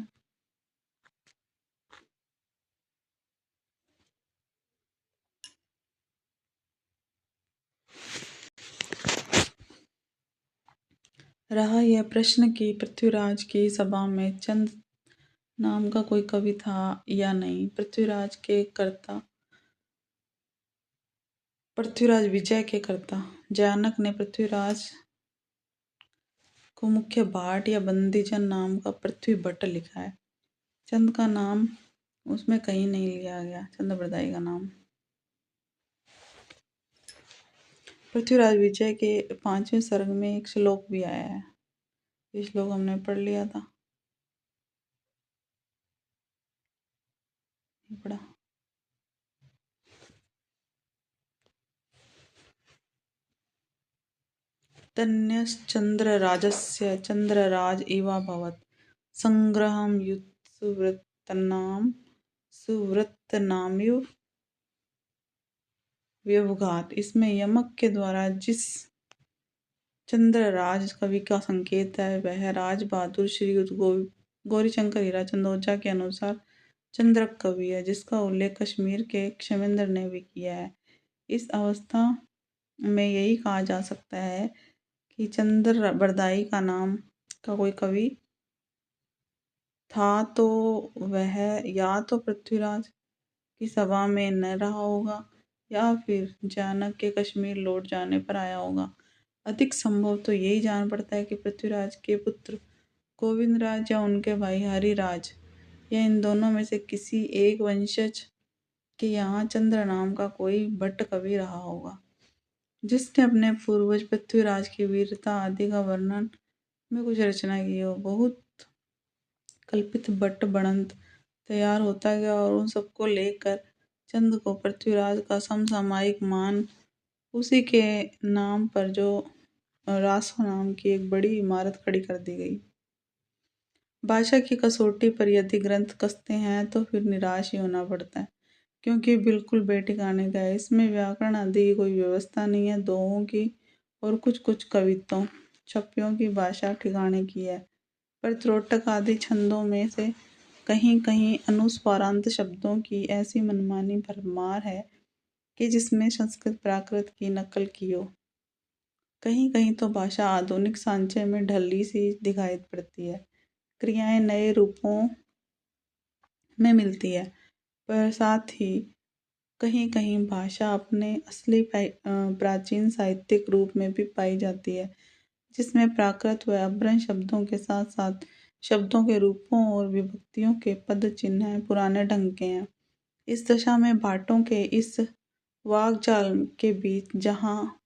रहा यह प्रश्न कि पृथ्वीराज की सभा में चंद नाम का कोई कवि था या नहीं। पृथ्वीराज के कर्ता पृथ्वीराज विजय के कर्ता। जयानक ने पृथ्वीराज को मुख्य भाट या बंदीजन नाम का पृथ्वी भट्ट लिखा है। चंद का नाम उसमें कहीं नहीं लिया गया, चंद्रप्रदायी का नाम। पृथ्वीराज विजय के 5वें सर्ग में एक श्लोक भी आया है। ये श्लोक हमने पढ़ लिया था, पढ़ा। तन्यश्चन्द्रराजस्य चन्द्रराज इवाभवत् संग्रहं सुवृत्तनामिव व्यवघात। इसमें यमक के द्वारा जिस चंद्रराज कवि का संकेत है वह राज बहादुर श्रीयुत गौरीशंकर हीरा चंदोजा के अनुसार चंद्रक कवि है, जिसका उल्लेख कश्मीर के क्षमेंद्र ने भी किया है। इस अवस्था में यही कहा जा सकता है कि चंद्रबरदाई का नाम का कोई कवि था तो वह या तो पृथ्वीराज की सभा में न रहा होगा या फिर जयानक के कश्मीर लौट जाने पर आया होगा। अधिक संभव तो यही जान पड़ता है कि पृथ्वीराज के पुत्र गोविंदराज या उनके भाई हरिराज या इन दोनों में से किसी एक वंशज के यहाँ चंद्र नाम का कोई भट्ट कवि रहा होगा, जिसने अपने पूर्वज पृथ्वीराज की वीरता आदि का वर्णन में कुछ रचना की हो। बहुत कल्पित भट्ट बनंत तैयार होता गया और उन सबको लेकर चंद को पृथ्वीराज का समसामयिक मान उसी के नाम पर जो रासो नाम की एक बड़ी इमारत खड़ी कर दी गई। भाषा की कसौटी पर यदि ग्रंथ कसते हैं तो फिर निराश ही होना पड़ता है, क्योंकि बिल्कुल बेठिकाने का है। इसमें व्याकरण आदि की कोई व्यवस्था नहीं है। दोहों की और कुछ कुछ कवित्तों छप्पियों की भाषा ठिकाने की है, पर त्रोटक आदि छंदों में से कहीं कहीं अनुस्वारांत शब्दों की ऐसी मनमानी भरमार है कि जिसमें संस्कृत प्राकृत की नकल की हो। कहीं कहीं तो भाषा आधुनिक सांचे में ढली सी दिखाई पड़ती है। क्रियाएं नए रूपों में मिलती है, पर साथ ही कहीं कहीं भाषा अपने असली प्राचीन साहित्यिक रूप में भी पाई जाती है, जिसमें प्राकृत व अभ्रंश शब्दों के साथ साथ शब्दों के रूपों और विभक्तियों के पद चिन्ह पुराने ढंग के हैं। इस दशा में भाटों के इस वाकजाल के बीच जहाँ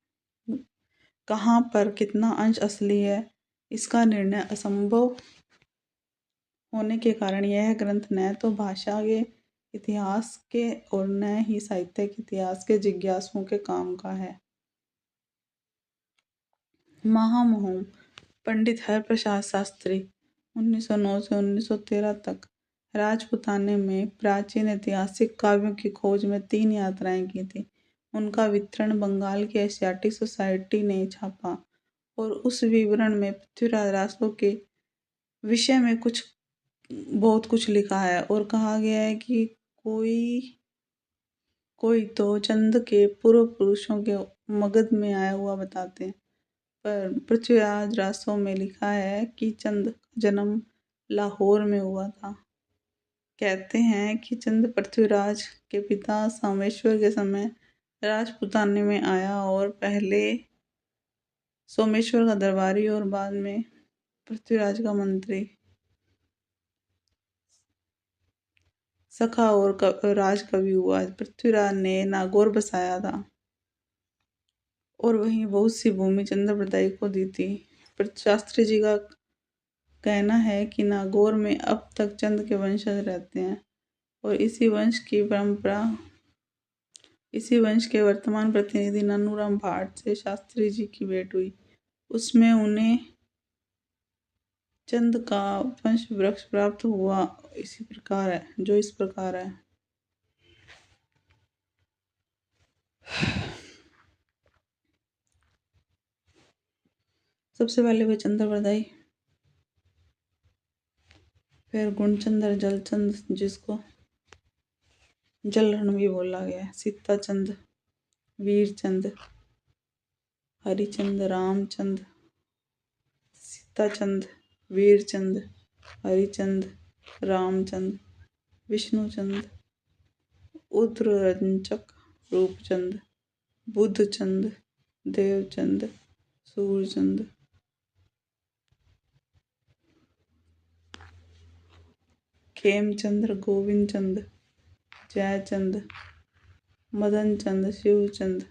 कहाँ पर कितना अंश असली है, इसका निर्णय असंभव होने के कारण यह ग्रंथ न तो भाषा के इतिहास के और न ही साहित्य के इतिहास के जिज्ञासुओं के काम का है। महामहोम पंडित हरप्रसाद शास्त्री 1909 से 1913 तक राजपुताने में प्राचीन ऐतिहासिक काव्यों की खोज में 3 यात्राएं की थी। उनका वितरण बंगाल की एशियाटिक सोसाइटी ने छापा और उस विवरण में पृथ्वीराज रासो के विषय में बहुत कुछ लिखा है और कहा गया है कि कोई तो चंद के पूर्व पुरुषों के मगध में आया हुआ बताते हैं, पर पृथ्वीराज रासो में लिखा है कि चंद का जन्म लाहौर में हुआ था। कहते हैं कि चंद पृथ्वीराज के पिता सोमेश्वर के समय राजपुताने में आया और पहले सोमेश्वर का दरबारी और बाद में पृथ्वीराज का मंत्री, सखा और राजकवि हुआ। पृथ्वीराज ने नागौर बसाया था और वहीं बहुत सी भूमि चंद्रप्रदायी को दी थी। शास्त्री जी का कहना है कि नागौर में अब तक चंद के वंशज रहते हैं और इसी वंश के वर्तमान प्रतिनिधि ननूराम भाट से शास्त्री जी की भेंट हुई। उसमें उन्हें चंद का वंश वृक्ष प्राप्त हुआ इस प्रकार है। सबसे पहले वे चंद्रप्रदायी, फिर गुणचंद्र, जलचंद जिसको जलहरण भी बोला गया है, सीताचंद, वीरचंद, हरिचंद, रामचंद, सीताचंद, वीरचंद, हरिचंद, रामचंद, विष्णुचंद, उद्रंचक, रूपचंद, बुधचंद, देवचंद, सूरचंद, खेमचंद्र, गोविंदचंद, जयचंद, मदनचंद, शिवचंद,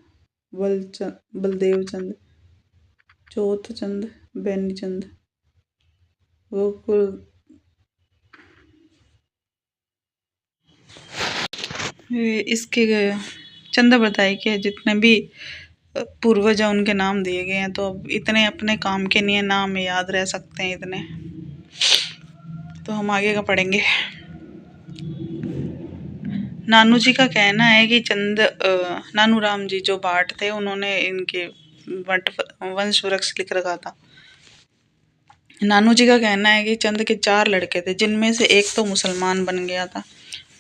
बलदेवचंद, चौथचंद, बैनीचंद, गोकुल। इसके चंद बताई के जितने भी पूर्वज हैं उनके नाम दिए गए हैं, तो अब इतने अपने काम के लिए नाम याद रह सकते हैं इतने, तो हम आगे का पढ़ेंगे। नानू जी का कहना है कि चंद नानू राम जी जो भाट थे उन्होंने इनके वंश वृक्ष लिख रखा था। नानू जी का कहना है कि चंद के 4 लड़के थे, जिनमें से एक तो मुसलमान बन गया था,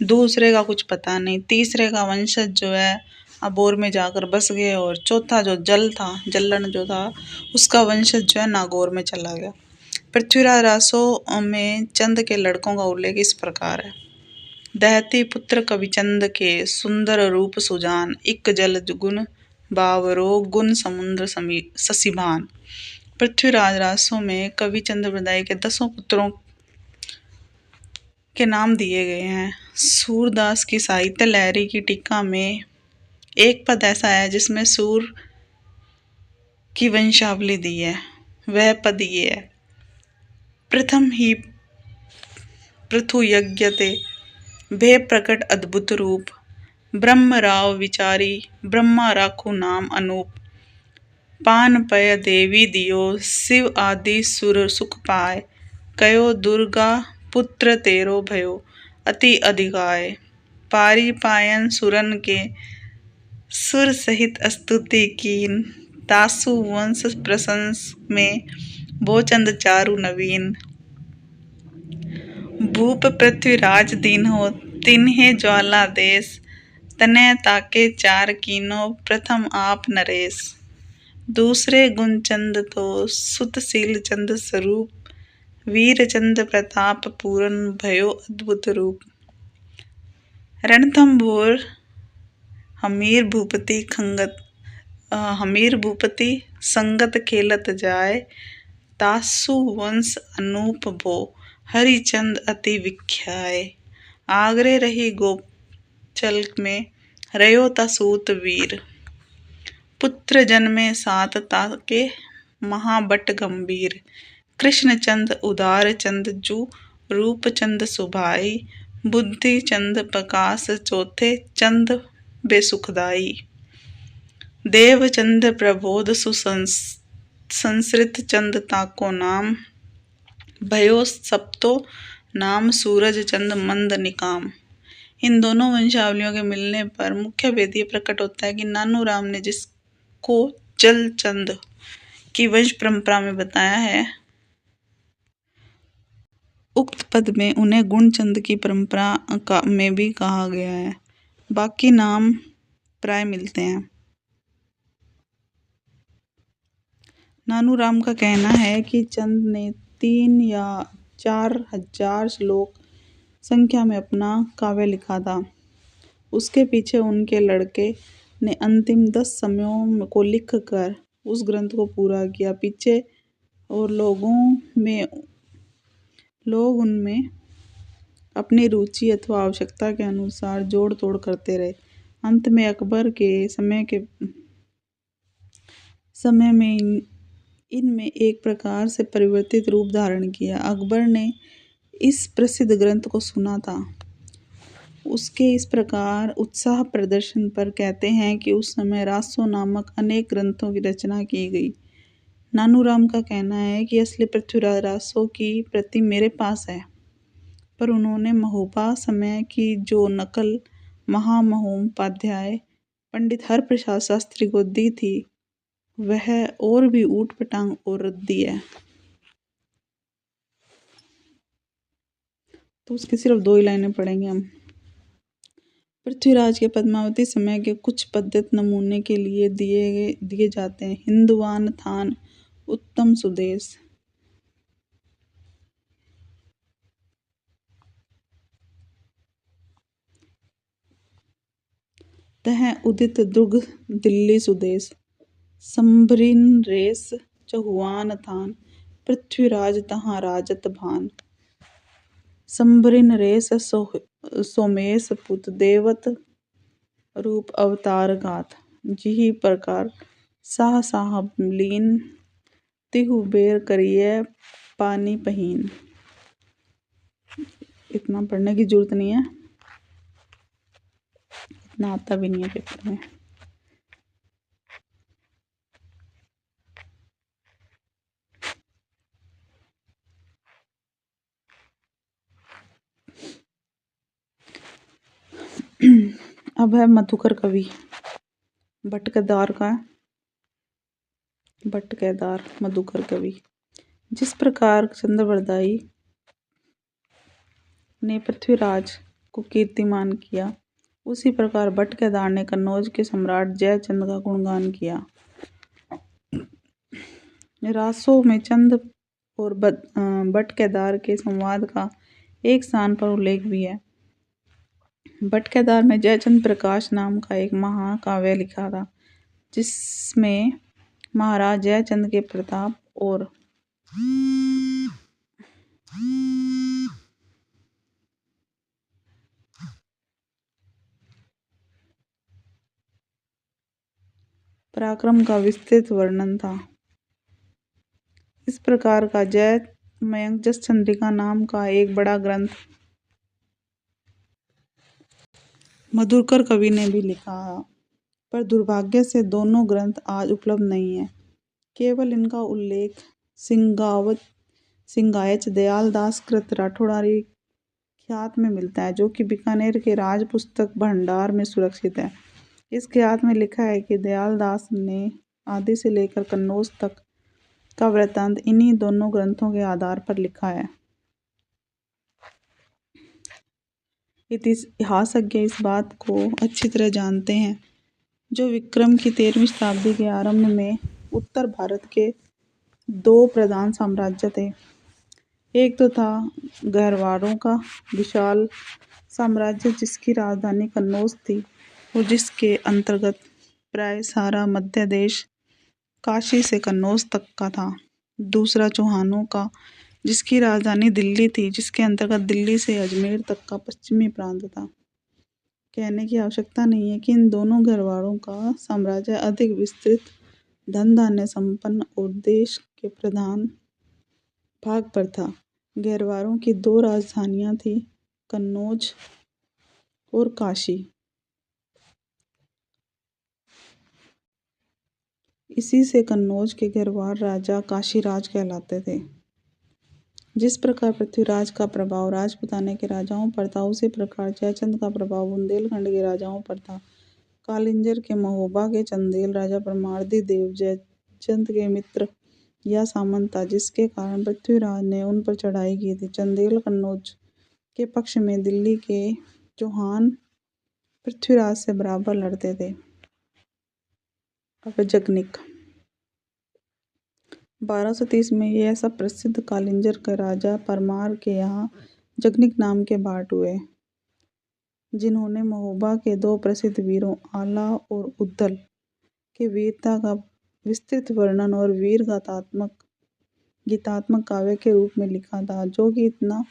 दूसरे का कुछ पता नहीं, तीसरे का वंशज जो है अबोर में जाकर बस गए, और चौथा जो जल्लन जो था उसका वंशज जो है नागौर में चला गया। पृथ्वीराज रासो में चंद के लड़कों का उल्लेख इस प्रकार है। दहती पुत्र कविचंद के सुंदर रूप सुजान, इक जल गुण बावरो गुण समुद्र ससीभान। पृथ्वीराज रासो में कविचंद बदाई के 10 पुत्रों के नाम दिए गए हैं। सूरदास की साहित्य लहरी की टीका में एक पद ऐसा है जिसमें सूर की वंशावली दी है, वह पद ये है। प्रथम ही पृथु यज्ञते भे प्रकट अद्भुत रूप, ब्रह्म राव विचारी ब्रह्मा राखु नाम अनूप। पान पय देवी दियो शिव आदि सुर सुख पाए, कयो दुर्गा पुत्र तेरो भयो अति अधिकाय। पारी पायन सुरन के सुर सहित स्तुति कीन, तासु वंश प्रशंस में भोचंद चारु नवीन। भूप पृथ्वीराज दीन हो तिन्हे ज्वाला देश, तनय ताके 4 कीनो प्रथम आप नरेश। दूसरे गुणचंद तो सुतशील चंद स्वरूप, वीरचंद प्रताप पूरन भयो अद्भुत रूप। रणथंभोर हमीर भूपति संगत खेलत जाय, तासु वंश अनूप भो हरिचंद अति विख्याय। आगरे रही गोचल में रयो तसूत वीर, पुत्र जन्मे 7 ताके महाबट गंभीर। कृष्णचंद उदार चंद जू रूपचंद सुभाई, बुद्धि चंद प्रकाश चौथे चंद बेसुखदाई। देवचंद प्रबोध सुसंस्कृत चंद ताको नाम, भयो सप्तो नाम सूरज चंद मंद निकाम। इन दोनों वंशावलियों के मिलने पर मुख्य भेद ये प्रकट होता है कि नानू राम ने जिसको जलचंद की वंश परंपरा में बताया है, उक्त पद में उन्हें गुणचंद की परंपरा में भी कहा गया है। बाकी नाम प्राय मिलते हैं। नानू राम का कहना है कि चंद ने 3 या 4 हजार श्लोक संख्या में अपना काव्य लिखा था। उसके पीछे उनके लड़के ने अंतिम 10 समयों को लिख कर उस ग्रंथ को पूरा किया। पीछे और लोग उनमें अपनी रुचि अथवा आवश्यकता के अनुसार जोड़ तोड़ करते रहे। अंत में अकबर के समय में इनमें एक प्रकार से परिवर्तित रूप धारण किया। अकबर ने इस प्रसिद्ध ग्रंथ को सुना था। उसके इस प्रकार उत्साह प्रदर्शन पर कहते हैं कि उस समय रासो नामक अनेक ग्रंथों की रचना की गई। नानू राम का कहना है कि असली पृथ्वीराज रासो की प्रति मेरे पास है, पर उन्होंने महोबा समय की जो नकल महामहोपाध्याय पंडित हरप्रसाद शास्त्री को दी थी, वह और भी ऊट पटांग और रद्दी है। तो उसकी सिर्फ 2 ही लाइनें पढ़ेंगे हम। पृथ्वीराज के पद्मावती समय के कुछ पद्धत नमूने के लिए दिए जाते हैं। हिंदुवान थान उत्तम सुदेश, तह उदित दुर्ग दिल्ली सुदेश। संभरिन रेस चहुआन थान, पृथ्वीराज तहाँ राजत भान। संभरिन रेस सोमेश पुत, देवत रूप अवतार गाथ। जिहि प्रकार साह साहब लीन, तिहु बेर करियै पानी पहीन। इतना पढ़ने की जरूरत नहीं है, इतना आता भी नहीं है पेपर में। अब है मधुकर कवि। भट्ट केदार का भट्ट केदार मधुकर कवि। जिस प्रकार चंद्रबरदाई ने पृथ्वीराज को कीर्तिमान किया, उसी प्रकार भट्ट केदार ने कन्नौज के सम्राट जयचंद का गुणगान किया। रासों में चंद और भट्ट केदार के संवाद का एक स्थान पर उल्लेख भी है। भट्ट केदार में जयचंद प्रकाश नाम का एक महाकाव्य लिखा था, जिसमें महाराज जयचंद के प्रताप और पराक्रम का विस्तृत वर्णन था। इस प्रकार का जयमयंक जस चंद्रिका नाम का एक बड़ा ग्रंथ मधुकर कवि ने भी लिखा है, पर दुर्भाग्य से दोनों ग्रंथ आज उपलब्ध नहीं है। केवल इनका उल्लेख सिंगायच दयालदास कृत राठौड़ारी ख्यात में मिलता है, जो कि बीकानेर के राज पुस्तक भंडार में सुरक्षित है। इस ख्यात में लिखा है कि दयालदास ने आदि से लेकर कन्नौज तक का वृत्तांत इन्हीं दोनों ग्रंथों के आधार पर लिखा है। इतिहासज्ञ इस बात को अच्छी तरह जानते हैं। जो विक्रम की 13वीं शताब्दी के आरंभ में उत्तर भारत के दो प्रधान साम्राज्य थे। एक तो था गहरवाड़ों का विशाल साम्राज्य, जिसकी राजधानी कन्नौज थी और जिसके अंतर्गत प्राय सारा मध्य देश काशी से कन्नौज तक का था। दूसरा चौहानों का, जिसकी राजधानी दिल्ली थी, जिसके अंतर्गत दिल्ली से अजमेर तक का पश्चिमी प्रांत था। कहने की आवश्यकता नहीं है कि इन दोनों गहरवाड़ों का साम्राज्य अधिक विस्तृत, धन धान्य संपन्न और देश के प्रधान भाग पर था। गहरवाड़ों की दो राजधानियां थी, कन्नौज और काशी। इसी से कन्नौज के गहरवाड़ राजा काशीराज कहलाते थे। जिस प्रकार पृथ्वीराज का प्रभाव राजपुताने के राजाओं पर था, उसी प्रकार जयचंद का प्रभाव बुंदेलखंड के राजाओं पर था। कालिंजर के महोबा के चंदेल राजा परमार्दी देव जयचंद के मित्र या सामंत था, जिसके कारण पृथ्वीराज ने उन पर चढ़ाई की थी। चंदेल कन्नौज के पक्ष में, दिल्ली के चौहान पृथ्वीराज से बराबर लड़ते थे। अब जगनिक 1230 में यह सब प्रसिद्ध कालिंजर के राजा परमार के यहाँ जगनिक नाम के भाट हुए, जिन्होंने महोबा के दो प्रसिद्ध वीरों आला और उद्दल के वीरता का विस्तृत वर्णन और वीर गीतात्मक काव्य के रूप में लिखा था, जो कि इतना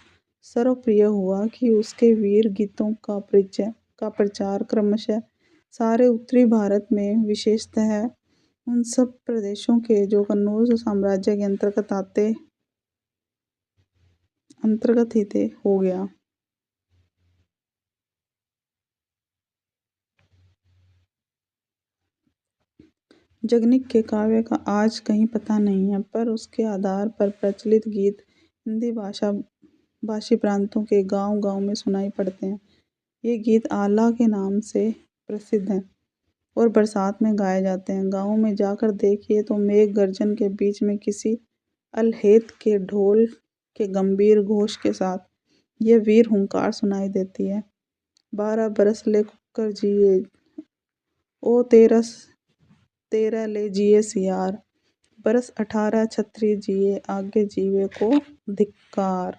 सर्वप्रिय हुआ कि उसके वीर गीतों का प्रचार क्रमशः सारे उत्तरी भारत में, विशेषतः उन सब प्रदेशों के जो कन्नौज साम्राज्य के अंतर्गत ही थे, हो गया। जगनिक के काव्य का आज कहीं पता नहीं है, पर उसके आधार पर प्रचलित गीत हिंदी भाषी प्रांतों के गांव-गांव में सुनाई पड़ते हैं। ये गीत आला के नाम से प्रसिद्ध हैं और बरसात में गाए जाते हैं। गाँव में जाकर देखिए तो मेघ गर्जन के बीच में किसी अलहेत के ढोल के गंभीर घोष के साथ ये वीर हुंकार सुनाई देती है। 12 बरस ले कुकर जिए, ओ 13 ले जिए सियार, बरस 18 छतरी जिए, आगे जीवे को धिक्कार।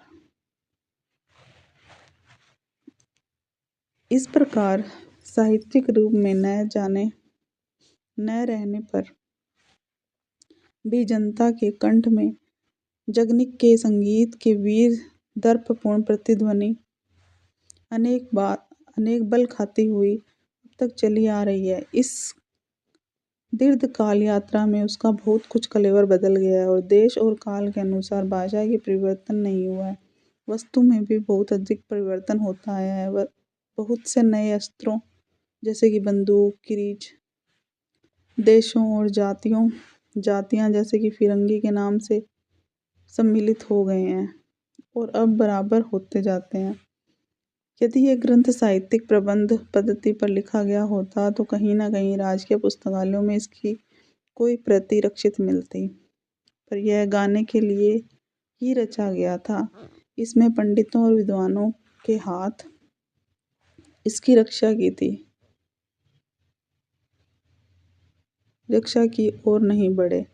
इस प्रकार साहित्यिक रूप में न रहने पर भी जनता के कंठ में जगनिक के संगीत के वीर दर्पपूर्ण प्रतिध्वनि अनेक बल खाती हुई अब तक चली आ रही है। इस दीर्घ काल यात्रा में उसका बहुत कुछ कलेवर बदल गया है और देश और काल के अनुसार भाषा की परिवर्तन नहीं हुआ है, वस्तु में भी बहुत अधिक परिवर्तन होता आया है। बहुत से नए अस्त्रों जैसे कि बंदूक, क्रीज, देशों और जातियां जैसे कि फिरंगी के नाम से सम्मिलित हो गए हैं और अब बराबर होते जाते हैं। यदि यह ग्रंथ साहित्यिक प्रबंध पद्धति पर लिखा गया होता तो कहीं न कहीं राजकीय पुस्तकालयों में इसकी कोई प्रति रक्षित मिलती, पर यह गाने के लिए ही रचा गया था। इसमें पंडितों और विद्वानों के हाथ इसकी रक्षा की ओर नहीं बढ़े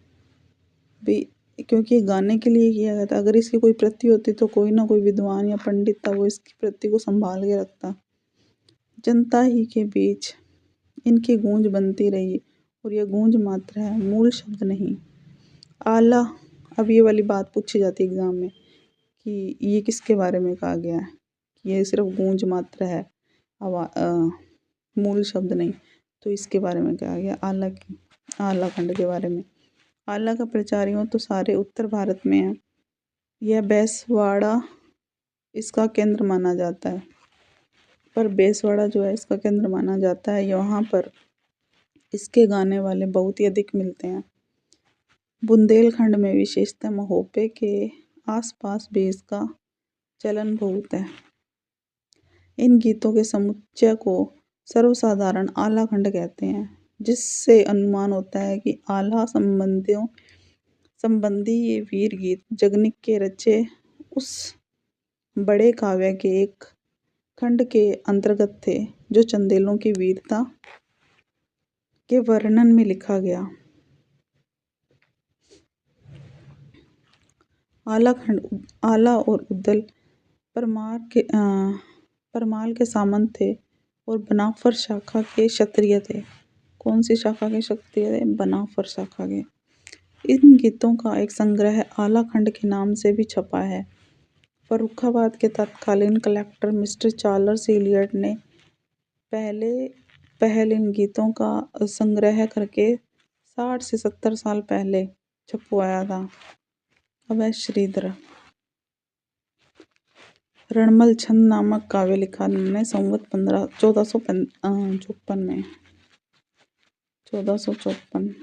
भी, क्योंकि गाने के लिए किया गया था। अगर इसकी कोई प्रति होती तो कोई ना कोई विद्वान या पंडित था, वो इसकी प्रति को संभाल के रखता। जनता ही के बीच इनकी गूंज बनती रही और यह गूंज मात्र है, मूल शब्द नहीं। आला, अब ये वाली बात पूछी जाती है एग्जाम में कि ये किसके बारे में कहा गया है कि ये सिर्फ गूंज मात्र है, मूल शब्द नहीं, तो इसके बारे में कहा गया आला खंड के बारे में। आला का प्रचार यूं तो सारे उत्तर भारत में है। यह बेसवाड़ा इसका केंद्र माना जाता है, पर बेसवाड़ा जो है इसका केंद्र माना जाता है, यहाँ पर इसके गाने वाले बहुत ही अधिक मिलते हैं। बुंदेलखंड में विशेषतः महोपे के आसपास भी इसका चलन बहुत है। इन गीतों के समुच्चय को सर्वसाधारण आला खंड कहते हैं, जिससे अनुमान होता है कि आला संबंधी ये वीर गीत जगनिक के रचे उस बड़े काव्य के एक खंड के अंतर्गत थे जो चंदेलों की वीरता के वर्णन में लिखा गया। आला और उद्दल परमाल के सामंत थे और बनाफर शाखा के क्षत्रिय थे। कौन सी शाखा के क्षत्रिय थे? बनाफर शाखा के। इन गीतों का एक संग्रह आला खंड के नाम से भी छपा है। फर्रुखाबाद के तत्कालीन कलेक्टर मिस्टर चार्ल्स इलियट ने पहल इन गीतों का संग्रह करके 60 से 70 साल पहले छपवाया था। अब है श्रीधर। रणमल छंद नामक काव्य लिखा उन्होंने संवत 1454 में। 1454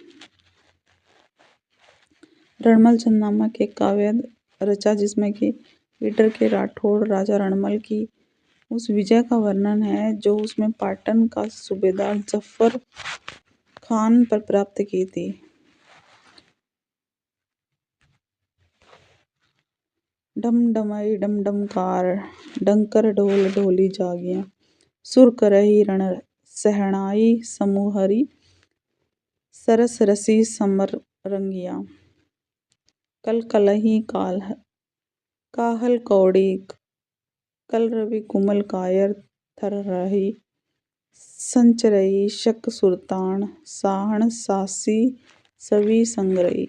रणमल छंद नामक एक काव्य रचा जिसमें कि ईडर के राठौड़ राजा रणमल की उस विजय का वर्णन है जो उसमें पाटन का सूबेदार जफर खान पर प्राप्त की थी। डम डमई डमडमकार डंकर ढोल ढोली जागियां सुर करही रण सहनाई समूहरी सरस रसी समर रंगिया कल कलही काहल कौड़ी कल रवि कुमल कायर थर रही संचरई शक सुरतान साहण सासी सवी संगरई।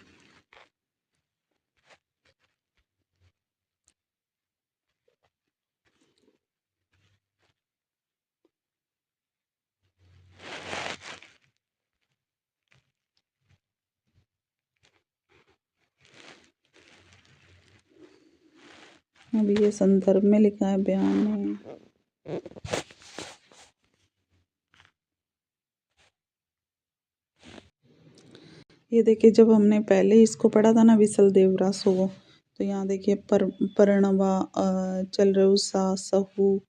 अभी ये संदर्भ में लिखा है, बयान में। ये देखिए, जब हमने पहले इसको पढ़ा था ना विसल देवरासो को, तो यहाँ देखिए परिणवा चल रहे सा सहू,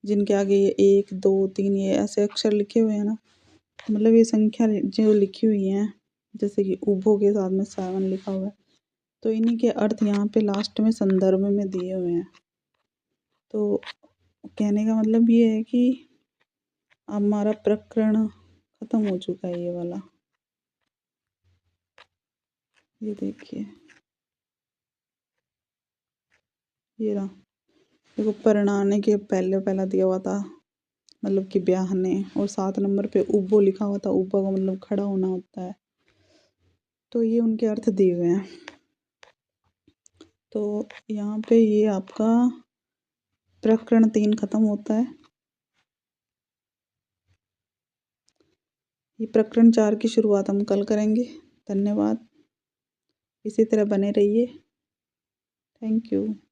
जिनके आगे ये 1 2 3 ये ऐसे अक्षर लिखे हुए हैं ना, मतलब ये संख्या जो लिखी हुई है, जैसे कि उभो के साथ में 7 लिखा हुआ है, तो इन्हीं के अर्थ यहाँ पे लास्ट में संदर्भ में दिए हुए हैं। तो कहने का मतलब ये है कि हमारा प्रकरण खत्म हो चुका है, ये वाला। ये देखिए, ये रहा, देखो परिणाने के पहला दिया हुआ था मतलब कि ब्याहने, और 7 नंबर पे उब्बो लिखा हुआ था, उब्बा का मतलब खड़ा होना होता है। तो ये उनके अर्थ दिए हुए हैं। तो यहाँ पे ये आपका प्रकरण 3 खत्म होता है। ये प्रकरण 4 की शुरुआत हम कल करेंगे। धन्यवाद। इसी तरह बने रहिए। Thank you.